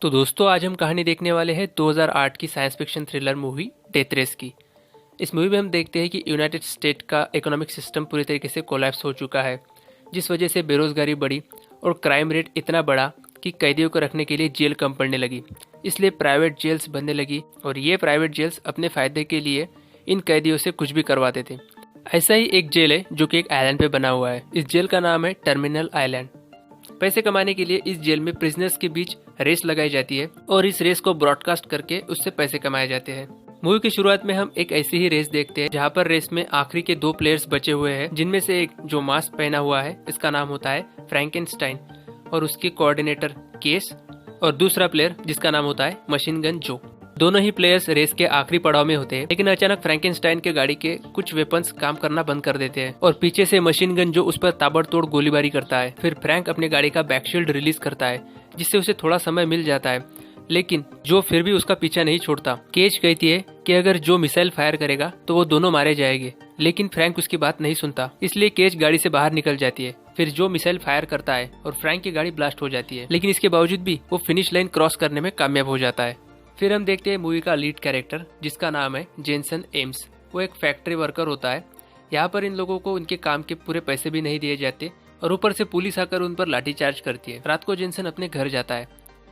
तो दोस्तों आज हम कहानी देखने वाले हैं 2008 की science fiction thriller movie death race की। इस मूवी में हम देखते हैं कि यूनाइटेड स्टेट का इकोनॉमिक सिस्टम पूरी तरीके से कोलैप्स हो चुका है, जिस वजह से बेरोजगारी बढ़ी और क्राइम रेट इतना बढ़ा कि कैदियों को रखने के लिए जेल कम पड़ने लगी। इसलिए प्राइवेट जेल्स बनने लगी और ये प्राइवेट जेल्स अपने फ़ायदे के लिए इन कैदियों से कुछ भी करवाते थे। ऐसा ही एक जेल है जो कि एक आइलैंड पे बना हुआ है। इस जेल का नाम है टर्मिनल आइलैंड। पैसे कमाने के लिए इस जेल में प्रिजनर्स के बीच रेस लगाई जाती है और इस रेस को ब्रॉडकास्ट करके उससे पैसे कमाए जाते हैं। मूवी की शुरुआत में हम एक ऐसी ही रेस देखते हैं जहां पर रेस में आखिरी के 2 प्लेयर्स बचे हुए हैं, जिनमें से एक जो मास्क पहना हुआ है इसका नाम होता है फ्रैंकेनस्टाइन और उसके कोऑर्डिनेटर केस, और दूसरा प्लेयर जिसका नाम होता है मशीन गन जो। दोनों ही प्लेयर्स रेस के आखिरी पड़ाव में होते हैं, लेकिन अचानक फ्रैंकेनस्टाइन के गाड़ी के कुछ वेपन्स काम करना बंद कर देते हैं और पीछे से मशीन गन जो उस पर ताबड़तोड़ गोलीबारी करता है। फिर फ्रैंक अपनी गाड़ी का बैकशील्ड रिलीज करता है जिससे उसे थोड़ा समय मिल जाता है, लेकिन जो फिर भी उसका पीछा नहीं छोड़ता। केज कहती है कि अगर जो मिसाइल फायर करेगा तो वो दोनों मारे जाएंगे, लेकिन फ्रैंक उसकी बात नहीं सुनता, इसलिए केज गाड़ी से बाहर निकल जाती है। फिर जो मिसाइल फायर करता है और फ्रैंक की गाड़ी ब्लास्ट हो जाती है, लेकिन इसके बावजूद भी वो फिनिश लाइन क्रॉस करने में कामयाब हो जाता है। फिर हम देखते हैं मूवी का लीड कैरेक्टर जिसका नाम है जेनसन एम्स। वो एक फैक्ट्री वर्कर होता है। यहाँ पर इन लोगों को उनके काम के पूरे पैसे भी नहीं दिए जाते और ऊपर से पुलिस आकर उन पर लाठीचार्ज करती है। रात को जेनसन अपने घर जाता है,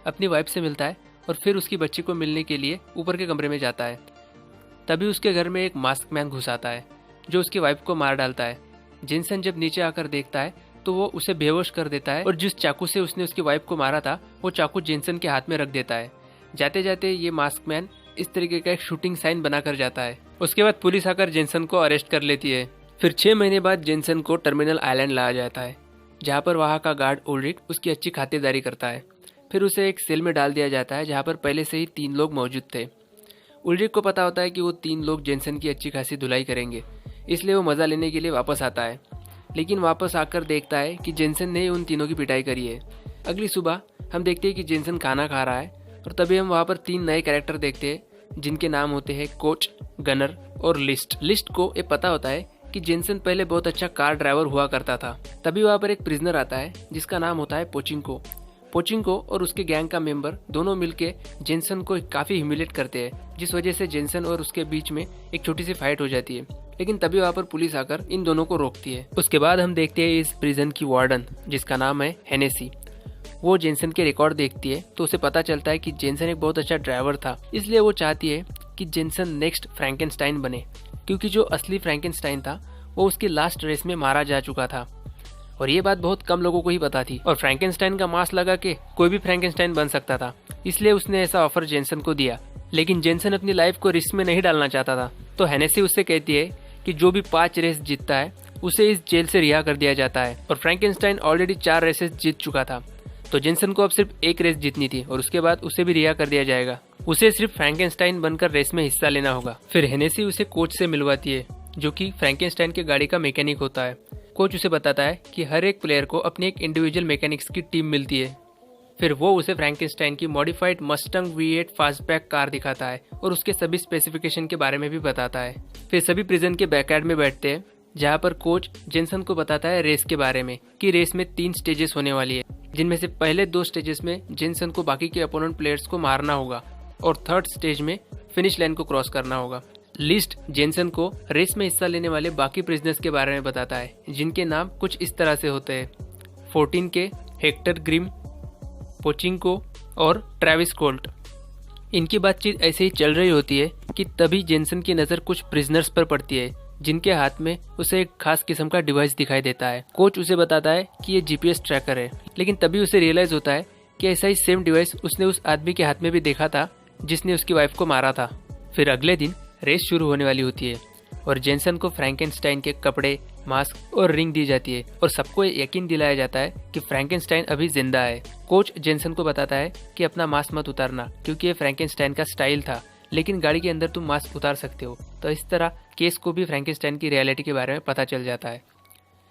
अपनी वाइफ से मिलता है और फिर उसकी बच्ची को मिलने के लिए ऊपर के कमरे में जाता है। तभी उसके घर में एक मास्क मैन घुस आता है जो उसकी वाइफ को मार डालता है। जेनसन जब नीचे आकर देखता है तो वो उसे बेहोश कर देता है और जिस चाकू से उसने उसकी वाइफ को मारा था वो चाकू जेनसन के हाथ में रख देता है। जाते जाते ये मास्क मैन इस तरीके का एक शूटिंग साइन बनाकर जाता है। उसके बाद पुलिस आकर जेनसन को अरेस्ट कर लेती है। फिर 6 महीने बाद जेनसन को टर्मिनल आइलैंड लाया जाता है, जहाँ पर वहाँ का गार्ड उल्रिक उसकी अच्छी खातिरदारी करता है। फिर उसे एक सेल में डाल दिया जाता है जहाँ पर पहले से ही 3 लोग मौजूद थे। उल्रिक को पता होता है कि वो 3 लोग जेनसन की अच्छी खासी धुलाई करेंगे, इसलिए वो मज़ा लेने के लिए वापस आता है, लेकिन वापस आकर देखता है कि जेनसन ने उन तीनों की पिटाई करी है। अगली सुबह हम देखते हैं कि जेनसन खाना खा रहा है और तभी हम वहाँ पर 3 नए कैरेक्टर देखते हैं जिनके नाम होते हैं कोच, गनर और लिस्ट। लिस्ट को ये पता होता है कि जेनसन पहले बहुत अच्छा कार ड्राइवर हुआ करता था। तभी वहाँ पर एक प्रिजनर आता है जिसका नाम होता है पोचिंको। पोचिंको और उसके गैंग का मेंबर दोनों मिलके जेनसन को काफ़ी ह्यूमिलेट करते हैं, जिस वजह से जेनसन और उसके बीच में एक छोटी सी फाइट हो जाती है, लेकिन तभी वहाँ पर पुलिस आकर इन दोनों को रोकती है। उसके बाद हम देखते हैं इस प्रिजन की वार्डन जिसका नाम है हेनेसी। वो जेनसन के रिकॉर्ड देखती है तो उसे पता चलता है कि जेनसन एक बहुत अच्छा ड्राइवर था, इसलिए वो चाहती है कि जेनसन नेक्स्ट फ्रैंकेनस्टाइन बने, क्योंकि जो असली फ्रैंकेनस्टाइन था वो उसकी लास्ट रेस में मारा जा चुका था और ये बात बहुत कम लोगों को ही पता थी। और फ्रैंकेनस्टाइन का मास्क लगा के कोई भी फ्रैंकेनस्टाइन बन सकता था, इसलिए उसने ऐसा ऑफर जेनसन को दिया, लेकिन जेनसन अपनी लाइफ को रिस्क में नहीं डालना चाहता था। तो हेनेसी उससे कहती है कि जो भी 5 रेस जीतता है उसे इस जेल से रिहा कर दिया जाता है, और फ्रैंकेनस्टाइन ऑलरेडी 4 रेसेस जीत चुका था, तो जेनसन को अब सिर्फ 1 रेस जीतनी थी और उसके बाद उसे भी रिहा कर दिया जाएगा। उसे सिर्फ फ्रैंकेनस्टाइन बनकर रेस में हिस्सा लेना होगा। फिर हेनेसी उसे कोच से मिलवाती है जो कि फ्रैंकेनस्टाइन के गाड़ी का मैकेनिक होता है। कोच उसे बताता है कि हर एक प्लेयर को अपनी एक इंडिविजुअल मैकेनिक्स की टीम मिलती है। फिर वो उसे फ्रैंकेनस्टाइन की modified Mustang V8 fastback car दिखाता है और उसके सभी स्पेसिफिकेशन के बारे में भी बताता है। फिर सभी प्रिजन के बैकयार्ड में बैठते हैं जहाँ पर कोच जेनसन को बताता है रेस के बारे में कि रेस में 3 स्टेजेस होने वाली है, जिनमें से पहले 2 स्टेजेस में जेनसन को बाकी के अपोनेंट प्लेयर्स को मारना होगा और 3rd स्टेज में फिनिश लाइन को क्रॉस करना होगा। लिस्ट जेनसन को रेस में हिस्सा लेने वाले बाकी प्रिजनर्स के बारे में बताता है, जिनके नाम कुछ इस तरह से होते हैं 14 के, हेक्टर ग्रिम, पोचिंको और ट्रेविस कोल्ट। इनकी बातचीत ऐसे ही चल रही होती है कि तभी जेनसन की नज़र कुछ प्रिजनर्स पर पड़ती है जिनके हाथ में उसे एक खास किस्म का डिवाइस दिखाई देता है। कोच उसे बताता है कि ये GPS ट्रैकर है, लेकिन तभी उसे रियलाइज होता है कि ऐसा ही सेम डिवाइस उसने उस आदमी के हाथ में भी देखा था जिसने उसकी वाइफ को मारा था। फिर अगले दिन रेस शुरू होने वाली होती है और जेनसन को फ्रैंकेनस्टाइन के कपड़े, मास्क और रिंग दी जाती है और सबको यकीन दिलाया जाता है कि फ्रैंकेनस्टाइन अभी जिंदा है। कोच जेनसन को बताता है कि अपना मास्क मत उतारना, क्योंकि ये फ्रैंकेनस्टाइन का स्टाइल था, लेकिन गाड़ी के अंदर तुम मास्क उतार सकते हो। तो इस तरह केस को भी फ्रैंकेनस्टाइन की रियलिटी के बारे में पता चल जाता है।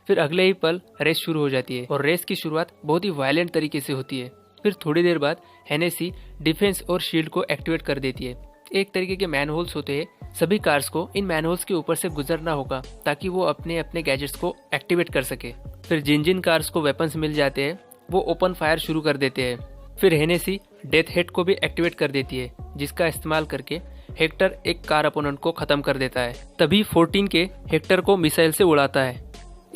फिर अगले ही पल रेस शुरू हो जाती है और रेस की शुरुआत बहुत ही वायलेंट तरीके से होती है। फिर थोड़ी देर बाद हेनेसी डिफेंस और शील्ड को एक्टिवेट कर देती है। एक तरीके के मैनहोल्स होते हैं, सभी कार्स को इन मैनहोल्स के ऊपर से गुजरना होगा ताकि वो अपने अपने गैजेट्स को एक्टिवेट कर सके। फिर जिन जिन कार्स को वेपन्स मिल जाते हैं वो ओपन फायर शुरू कर देते हैं। फिर हेनेसी डेथ हेड को भी एक्टिवेट कर देती है, जिसका इस्तेमाल करके हेक्टर एक कार अपोनेंट को खत्म कर देता है। तभी 14 के हेक्टर को मिसाइल से उड़ाता है।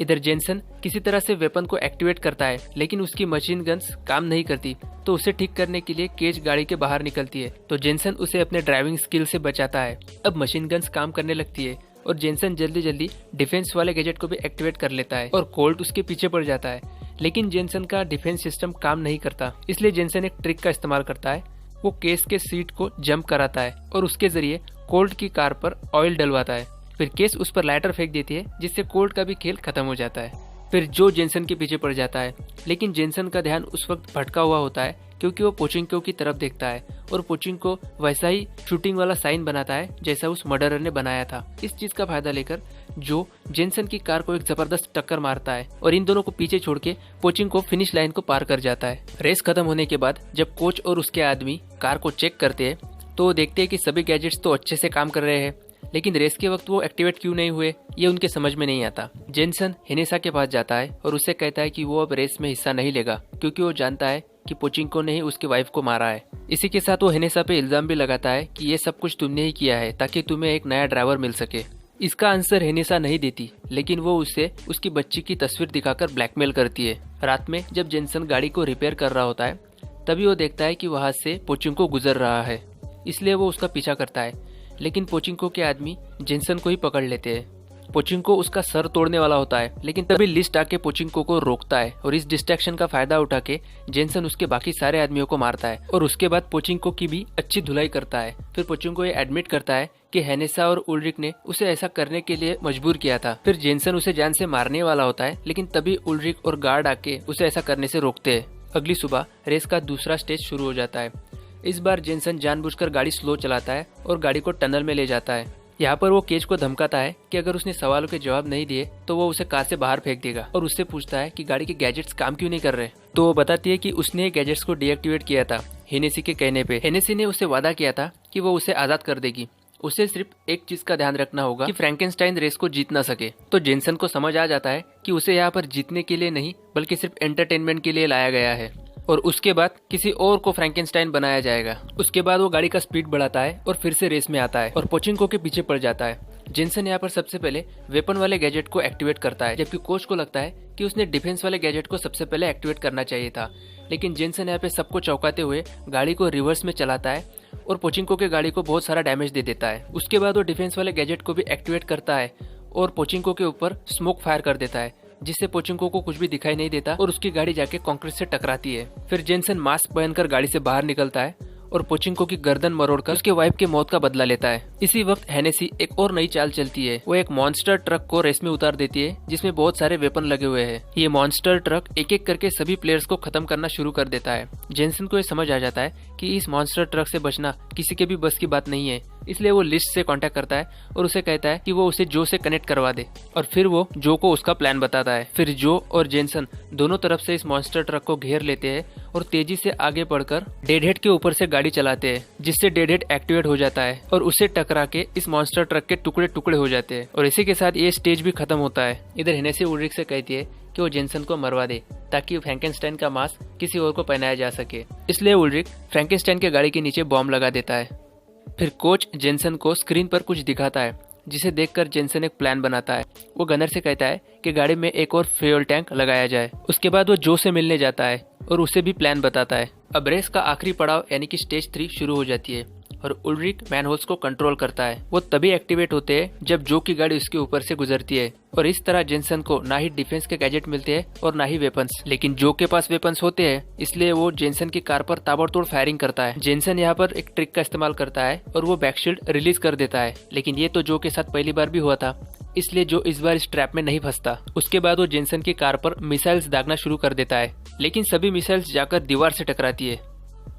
इधर जेनसन किसी तरह से वेपन को एक्टिवेट करता है, लेकिन उसकी मशीन गन्स काम नहीं करती, तो उसे ठीक करने के लिए केज गाड़ी के बाहर निकलती है, तो जेनसन उसे अपने ड्राइविंग स्किल से बचाता है। अब मशीन गन्स काम करने लगती है और जेनसन जल्दी जल्दी डिफेंस वाले गैजेट को भी एक्टिवेट कर लेता है और कोल्ट उसके पीछे पड़ जाता है। लेकिन जेनसन का डिफेंस सिस्टम काम नहीं करता, इसलिए जेनसन एक ट्रिक का इस्तेमाल करता है। वो केस के सीट को जंप कराता है और उसके जरिए कोल्ट की कार पर ऑयल डलवाता है। फिर केस उस पर लाइटर फेंक देती है, जिससे कोल्ट का भी खेल खत्म हो जाता है। फिर जो जेनसन के पीछे पड़ जाता है, लेकिन जेनसन का ध्यान उस वक्त भटका हुआ होता है क्योंकि वो पोचिंको की तरफ देखता है और पोचिंको वैसा ही शूटिंग वाला साइन बनाता है जैसा उस मर्डरर ने बनाया था। इस चीज का फायदा लेकर जो जेनसन की कार को एक जबरदस्त टक्कर मारता है और इन दोनों को पीछे छोड़ के पोचिंको फिनिश लाइन को पार कर जाता है। रेस खत्म होने के बाद जब कोच और उसके आदमी कार को चेक करते हैं तो वो देखते हैं कि सभी गैजेट्स तो अच्छे से काम कर रहे हैं, लेकिन रेस के वक्त वो एक्टिवेट क्यों नहीं हुए, ये उनके समझ में नहीं आता। जेनसन हेनेसा के पास जाता है और उससे कहता है कि वो अब रेस में हिस्सा नहीं लेगा क्योंकि वो जानता है कि पोचिंको ने ही उसकी वाइफ को मारा है। इसी के साथ वो हेनेसा पे इल्जाम भी लगाता है कि ये सब कुछ तुमने ही किया है ताकि तुम्हें एक नया ड्राइवर मिल सके। इसका आंसर हेनेसा नहीं देती, लेकिन वो उसे उसकी बच्ची की तस्वीर दिखाकर ब्लैकमेल करती है। रात में जब जेनसन गाड़ी को रिपेयर कर रहा होता है, तभी वो देखता है कि वहां से पोचिंको गुजर रहा है, इसलिए वो उसका पीछा करता है। लेकिन पोचिंको के आदमी जेनसन को ही पकड़ लेते हैं। पोचिंको उसका सर तोड़ने वाला होता है, लेकिन तभी लिस्ट आके पोचिंको को रोकता है और इस डिस्ट्रैक्शन का फायदा उठा के जेनसन उसके बाकी सारे आदमियों को मारता है और उसके बाद पोचिंको की भी अच्छी धुलाई करता है। फिर पोचिंको ये एडमिट करता है कि हेनेसा और उल्रिक ने उसे ऐसा करने के लिए मजबूर किया था। फिर जेनसन उसे जान से मारने वाला होता है, लेकिन तभी उल्रिक और गार्ड आके उसे ऐसा करने से रोकते हैं। अगली सुबह रेस का दूसरा स्टेज शुरू हो जाता है। इस बार जेनसन जानबूझकर गाड़ी स्लो चलाता है और गाड़ी को टनल में ले जाता है। यहाँ पर वो केज को धमकाता है कि अगर उसने सवालों के जवाब नहीं दिए तो वो उसे कार से बाहर फेंक देगा और उससे पूछता है कि गाड़ी के गैजेट्स काम क्यों नहीं कर रहे। तो वो बताती है कि उसने गैजेट्स को डीएक्टिवेट किया था हेनेसी के कहने पे। हेनेसी ने उससे वादा किया था कि वो उसे आजाद कर देगी। उसे सिर्फ एक चीज का ध्यान रखना होगा कि फ्रैंकेनस्टाइन रेस को जीत ना सके। तो जेनसन को समझ आ जाता है कि उसे यहाँ पर जीतने के लिए नहीं बल्कि सिर्फ एंटरटेनमेंट के लिए लाया गया है और उसके बाद किसी और को फ्रैंकेनस्टाइन बनाया जाएगा। उसके बाद वो गाड़ी का स्पीड बढ़ाता है और फिर से रेस में आता है और पोचिंको के पीछे पड़ जाता है। जेनसन यहाँ पर सबसे पहले वेपन वाले गैजेट को एक्टिवेट करता है, जबकि कोच को लगता है कि उसने डिफेंस वाले गैजेट को सबसे पहले एक्टिवेट करना चाहिए था। लेकिन जेनसन यहाँ पे सबको चौंकाते हुए गाड़ी को रिवर्स में चलाता है और पोचिंको के गाड़ी को बहुत सारा डैमेज दे देता है। उसके बाद वो डिफेंस वाले गैजेट को भी एक्टिवेट करता है और पोचिंको के ऊपर स्मोक फायर कर देता है, जिससे पोचिंको को कुछ भी दिखाई नहीं देता और उसकी गाड़ी जाके कंक्रीट से टकराती है। फिर जेनसन मास्क पहनकर गाड़ी से बाहर निकलता है और पोचिंको की गर्दन मरोड़कर उसके वाइफ के मौत का बदला लेता है। इसी वक्त हेनेसी एक और नई चाल चलती है। वो एक मॉन्स्टर ट्रक को रेस में उतार देती है जिसमें बहुत सारे वेपन लगे हुए हैं। ये मॉन्स्टर ट्रक एक एक करके सभी प्लेयर्स को खत्म करना शुरू कर देता है। जेनसन को ये समझ आ जाता है कि इस मॉन्स्टर ट्रक से बचना किसी के भी बस की बात नहीं है, इसलिए वो लिस्ट से कांटेक्ट करता है और उसे कहता है कि वो उसे जो से कनेक्ट करवा दे और फिर वो जो को उसका प्लान बताता है। फिर जो और जेनसन दोनों तरफ से इस मॉन्स्टर ट्रक को घेर लेते हैं और तेजी से आगे बढ़कर डेडहेड के ऊपर से गाड़ी चलाते हैं, जिससे डेडहेड एक्टिवेट हो जाता है और उसे टकरा के इस मॉन्स्टर ट्रक के टुकड़े टुकड़े हो जाते हैं और इसी के साथ ये स्टेज भी खत्म होता है। इधर हेनेसी उल्रिक से कहती है कि वो जेनसन को मरवा दे ताकि फ्रैंकेनस्टाइन का मास्क किसी और को पहनाया जा सके। इसलिए उल्रिक फ्रैंकेनस्टाइन के गाड़ी के नीचे बॉम्ब लगा देता है। फिर कोच जेनसन को स्क्रीन पर कुछ दिखाता है, जिसे देखकर जेनसन एक प्लान बनाता है। वो गनर से कहता है कि गाड़ी में एक और फ्यूल टैंक लगाया जाए। उसके बाद वो जो से मिलने जाता है और उसे भी प्लान बताता है। अब रेस का आखिरी पड़ाव यानी कि स्टेज 3 शुरू हो जाती है और उल्रिक मैनहोल्स को कंट्रोल करता है। वो तभी एक्टिवेट होते हैं जब जो की गाड़ी उसके ऊपर से गुजरती है और इस तरह जेनसन को ना ही डिफेंस के गैजेट मिलते हैं और ना ही वेपन्स। लेकिन जो के पास वेपन्स होते हैं, इसलिए वो जेनसन की कार पर ताबड़तोड़ फायरिंग करता है। जेनसन यहाँ पर एक ट्रिक का इस्तेमाल करता है और वो बैकशील्ड रिलीज कर देता है, लेकिन ये तो जो के साथ पहली बार भी हुआ था, इसलिए जो इस बार इस ट्रैप में नहीं फंसता। उसके बाद वो जेनसन की कार पर मिसाइल्स दागना शुरू कर देता है, लेकिन सभी मिसाइल्स जाकर दीवार से टकराती है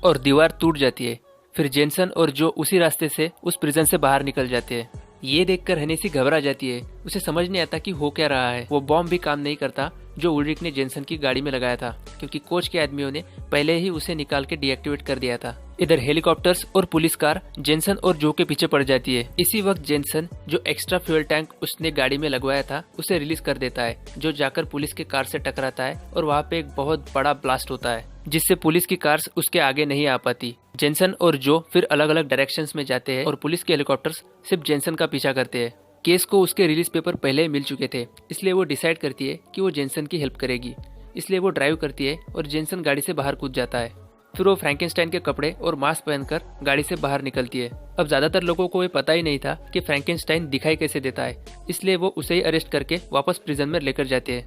और दीवार टूट जाती है। फिर जेनसन और जो उसी रास्ते से उस प्रिजन से बाहर निकल जाते हैं। ये देखकर हेनेसी घबरा जाती है। उसे समझ नहीं आता कि हो क्या रहा है। वो बॉम्ब भी काम नहीं करता जो उल्रिक ने जेनसन की गाड़ी में लगाया था, क्योंकि कोच के आदमियों ने पहले ही उसे निकाल के डीएक्टिवेट कर दिया था। इधर हेलीकॉप्टर्स और पुलिस कार जेनसन और जो के पीछे पड़ जाती है। इसी वक्त जेनसन जो एक्स्ट्रा फ्यूल टैंक उसने गाड़ी में लगवाया था उसे रिलीज कर देता है, जो जाकर पुलिस के कार से टकराता है और वहाँ पे एक बहुत बड़ा ब्लास्ट होता है। जिससे पुलिस की कार्स उसके आगे नहीं आ पाती। जेनसन और जो फिर अलग अलग डायरेक्शंस में जाते हैं और पुलिस के हेलीकॉप्टर्स सिर्फ जेनसन का पीछा करते हैं। केस को उसके रिलीज पेपर पहले ही मिल चुके थे, इसलिए वो डिसाइड करती है कि वो जेनसन की हेल्प करेगी। इसलिए वो ड्राइव करती है और जेनसन गाड़ी से बाहर कूद जाता है। फिर वो फ्रैंकेनस्टाइन के कपड़े और मास्क पहनकर गाड़ी से बाहर निकलती है। अब ज्यादातर लोगों को ये पता ही नहीं था कि फ्रैंकेनस्टाइन दिखाई कैसे देता है, इसलिए वो उसे ही अरेस्ट करके वापस प्रिजन में लेकर जाते हैं।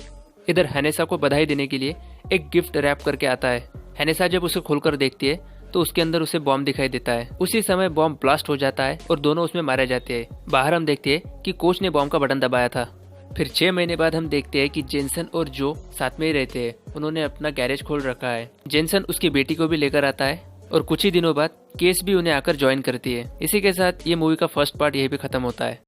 इधर हैनेसा को बधाई देने के लिए एक गिफ्ट रैप करके आता है। हैनेसा जब उसे खोलकर देखती है तो उसके अंदर उसे बॉम्ब दिखाई देता है। उसी समय बॉम्ब ब्लास्ट हो जाता है और दोनों उसमें मारे जाते हैं। बाहर हम देखते हैं कि कोच ने बॉम्ब का बटन दबाया था। फिर 6 महीने बाद हम देखते हैं कि जेनसन और जो साथ में ही रहते हैं। उन्होंने अपना गैरेज खोल रखा है। जेनसन उसकी बेटी को भी लेकर आता है और कुछ ही दिनों बाद केस भी उन्हें आकर ज्वाइन करती है। इसी के साथ ये मूवी का फर्स्ट पार्ट यहीं पे खत्म होता है।